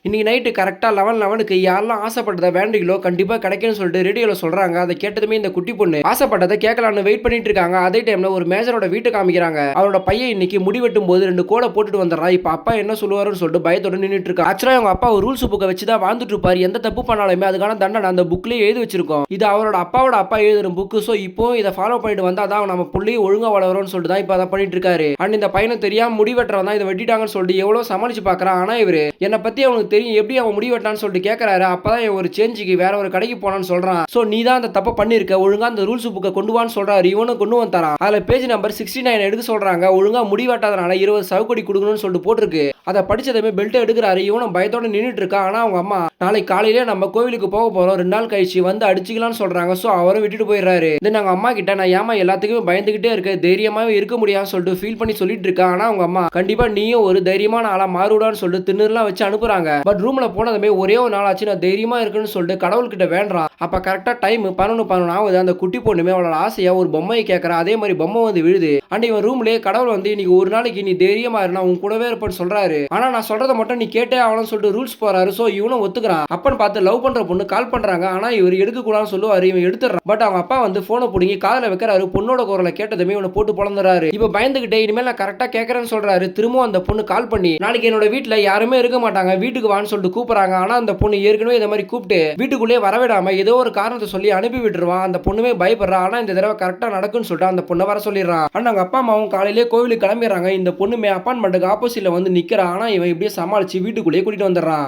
இன்னைக்கு நைட்டு கரெக்டா 11:11க்கு யாரெல்லாம் ஆசைப்பட்டதை வேண்டிங்களோ கண்டிப்பா கிடைக்கும்னு சொல்லிட்டு ரேடியோல சொல்றாங்க. அதை கேட்டதுமே இந்த குட்டி பொண்ணு ஆசைப்பட்டதை கேட்கலான்னு வெயிட் பண்ணிட்டு இருக்காங்க. அதே டைம்ல ஒரு மேஜரோட வீட்டை காமிக்கிறாங்க. அவரோட பையன் இன்னைக்கு முடி வெட்டும் போது 2 கோட போட்டுட்டு வந்துடுறான். இப்ப அப்பா என்ன சொல்லுவாருன்னு சொல்லிட்டு பயத்தோட நின்னுட்டு இருக்கா. ஆக்சுவலா அவங்க அப்பா ஒரு ரூல்ஸ் புக்கை வச்சு தான் வாழ்ந்துட்டு இருப்பாரு. எந்த தப்பு பண்ணாலுமே அதுக்கான தண்டனை அந்த புக்லயே எழுதி வச்சிருக்கோம். இது அவரோட அப்பாவோட அப்பா எழுதுற புக்கு. சோ இப்போ இதை ஃபாலோ பண்ணிட்டு வந்தா தான் நம்ம புள்ளையும் ஒழுங்கா வளரும்னு சொல்லிட்டு தான் இப்ப அதை பண்ணிட்டு இருக்காரு. அண்ட் இந்த பையனை தெரியாம முடி வெட்டுறவன் தான் இதை வெட்டிட்டாங்கன்னு சொல்லிட்டு எவ்வளவு சமாளிச்சு பாக்குறான். ஆனா இவரு என்ன பத்தி அவனுக்கு தெரியும், எப்படி அவன் முடி வெட்டான்னு சொல்லிட்டு கேட்கறாரு. அப்பதான் ஒரு சேஞ்சுக்கு வேற ஒரு கடைக்கு போனான்னு சொல்றான். சோ நீ தான் அந்த தப்பை பண்ணிருக்க, ஒழுங்கா அந்த ரூல்ஸ் புக்கை கொண்டு வான்னு சொல்றாரு. இவனும் கொண்டு வந்தாரான். அதுல பேஜ் நம்பர் 69 எடுக்க சொல்றாங்க. ஒழுங்கா முடி வெட்டாதனால 20 சவுக்கடி கொடுக்கணும்னு சொல்லிட்டு போட்டிருக்கு. அதை படிச்சதுமே பெல்ட் எடுக்கிறாரு. இவனும் பயத்தோட நின்னுட்டு இருக்கான். ஆனா அவங்க அம்மா நாளைக்கு காலையிலே நம்ம கோவிலுக்கு போக போறோம், 2 நாள் கழிச்சு வந்து அடிச்சுக்கலாம்னு சொல்றாங்க. சோ அவரும் விட்டுட்டு போயிடுறாரு. தென் அவங்க அம்மா கிட்ட நான் ஏமா எல்லாத்துக்குமே பயந்துகிட்டே இருக்க, தைரியமாவே இருக்க முடியாதுன்னு சொல்லிட்டு ஃபீல் பண்ணி சொல்லிட்டு இருக்கா. ஆனா அவங்க அம்மா கண்டிப்பா நீயும் ஒரு தைரியமான ஆளா மாறுடான்னு சொல்லிட்டு திண்ணுலாம் வச்சு அனுப்புறாங்க. பட் ரூம்ல போனதுமே ஒரே ஒரு நாள் ஆச்சு நான் தைரியமா இருக்குன்னு சொல்லிட்டு கடவுள்கிட்ட வேண்டாம். அப்ப கரெக்டா டைம் 11:11 ஆகுது. அந்த குட்டி பொண்ணுமே அவளோட ஆசையா ஒரு பொம்மையை கேட்கறா. அதே மாதிரி பொம்மை வந்து விழுது. அண்ட் இவன் ரூம்லயே கடவுள் வந்து இன்னைக்கு ஒரு நாளைக்கு நீ தைரியமா இருந்தா உன் கூடவே இருப்பேன்னு சொல்றாரு. ஆனா நான் சொல்றதை மட்டும் நீ கேட்டே ஆகணும்னு சொல்லிட்டு ரூல்ஸ் போறாரு. சோ இவனும் ஒத்துக்கிறான். அப்பன்னு பார்த்து லவ் பண்ற பொண்ணு கால் பண்றாங்க. ஆனா இவர் எடுக்க கூடாதுன்னு சொல்லுவாரு. இவன் எடுத்துறான். பட் அவங்க அப்பா வந்து போனை புடுங்கி காதுல வைக்கிறாரு. பொண்ணோட குரலை கேட்டதுமே இவனை போட்டு பொழந்துறாரு. இப்ப பயந்துகிட்டே இனிமேல் நான் கரெக்டா கேட்கறேன்னு சொல்றாரு. திரும்பவும் அந்த பொண்ணு கால் பண்ணி நாளைக்கு என்னோட வீட்டுல யாருமே இருக்க மாட்டாங்க, வீட்டுக்கு வான்னு சொல்லிட்டு கூப்பிடுறாங்க. ஆனா அந்த பொண்ணு ஏற்கனவே இந்த மாதிரி கூப்பிட்டு வீட்டுக்குள்ளே வரவிடாம ஏதோ ஒரு காரணத்தை சொல்லி அனுப்பி விட்டுருவான். அந்த பொண்ணுமே பயப்படுறா. ஆனா இந்த தடவை கரெக்டா நடக்குன்னு சொல்லிட்டு அந்த பொண்ணை வர சொல்லிடுறான். ஆனா அவங்க அப்பா அம்மாவும் காலையிலேயே கோவிலுக்கு கிளம்பிடுறாங்க. இந்த பொண்ணுமே அப்பார்ட்மெண்ட்டுக்கு ஆப்போசிட்ல வந்து நிக்கிறா. ஆனா இவன் இப்படியே சமாளிச்சு வீட்டுக்குள்ளேயே கூட்டிட்டு வந்துடுறான்.